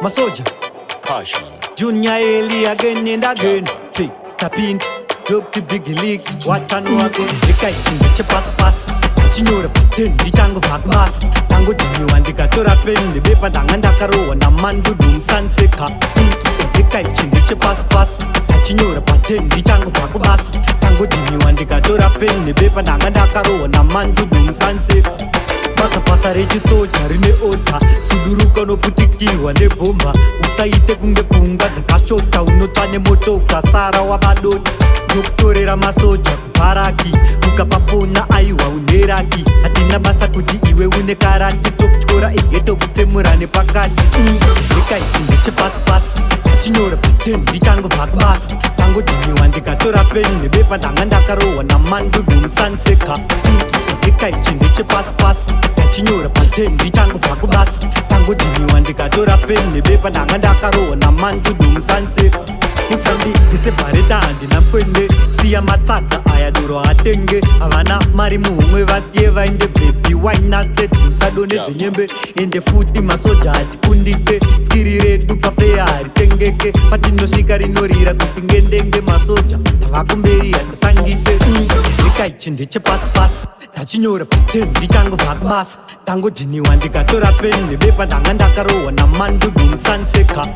Masoja Caution. Junior Eli again and again. Tick, tapin, drop to big league. What an wagon, the kite in the pass. Chinyora patin, the tango back mass. Tango dinu and the Katora pen, the paper danganda karo, and a man to doom sanseka. The kite in the pass. Chinyora patin, the tango back mass. Tango dinu and the Katora pen, the paper danganda karo, and a man to doom sanseka. Pasa reji soja rine ota Suduruka no putikiwa ne bomba Usaite kunge punga Zakashota unotane motoka Sara wa badoti Doktorera masoja kuparaki Ukapapona aiwa uneraki Hatina basa kudi iwe une karati Tokchora egeto kutemurane pakati Eka ichindeche pas Chinyora paten dichango vakbasa Tango dini wande katora pen Nebepa danganda karoa na mandu dum sanseka Eka ichindeche pas Chinyora paten dichango vakbasa Tango dini wande katora pen Nebepa danganda karoa na mandu dum sanseka Usandi kise pareta andi namkwende Siya matata ayadoro atenge Avana mari muumwe vasieva inde baby wine nasted Usadone zenyembe inde futi masoja ati kundike Skiri redu kafe ari tengeke Patino shikari norira kupingendenge masoja Tavakumberi atatangite Eka ichindeche pas Tachinyora paten dichango vakbasa Tango jini wande katora pen Nebepa danganda karoa na mandu dum sanseka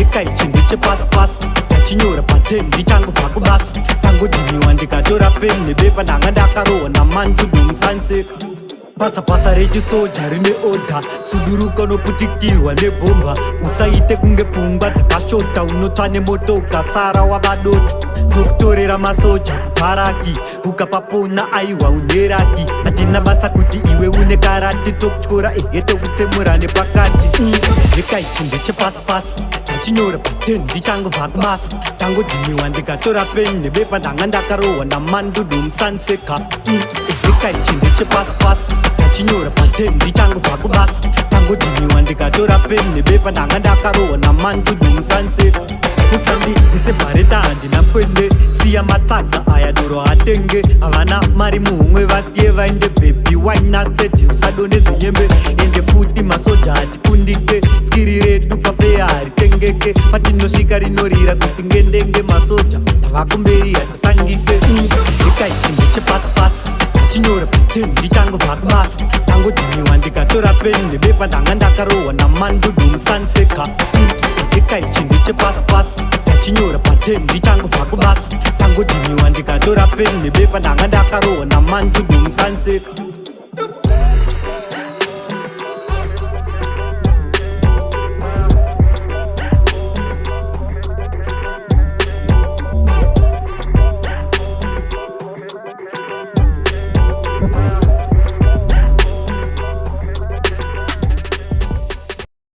Eka ichindeche pas Chinyora paten dichango vakubasa Tango dini wande katora pen Nebepa danganda karoa na mandu dum sanseka Pasa reji soja rine oda Suduruka no putikirwa ne bomba Usaite kunge pumba Zakashota unotane motoka Sara wa badoti Doktorera masoja kuparaki Ukapapona aiwa uneraki Atina basa kuti iwe une karati Tokchora egeto kutemurane pakati Eka ichindeche pas Chinyora paten dichango vakbasa Tango dini wande katora pen Nebepa danganda karoa na mandu dum sanseka Eka ichindeche pas Chinyora paten dichango vakbasa Tango dini wande katora pen Nebepa danganda karoa na mandu dum sanseka Usandi kise pareta andi namkwende Siya matata ayadoro atenge Avana mari muumwe vasieva inde baby wine nasted Usadone zenyembe inde futi masoja ati kundike Skiri redu kafe ari tengeke Patino shikari norira kupingendenge masoja Tavakumberi atatangite Eka ichindeche pas Chinyora paten dichango vakbasa Tango dini wande katora pen Nebepa danganda karoa na mandu dum sanseka Eka ichindeche pas Chinyora paten dichango vakbasa Tango dini wande katora pen Nebepa danganda karoa na mandu dum sanseka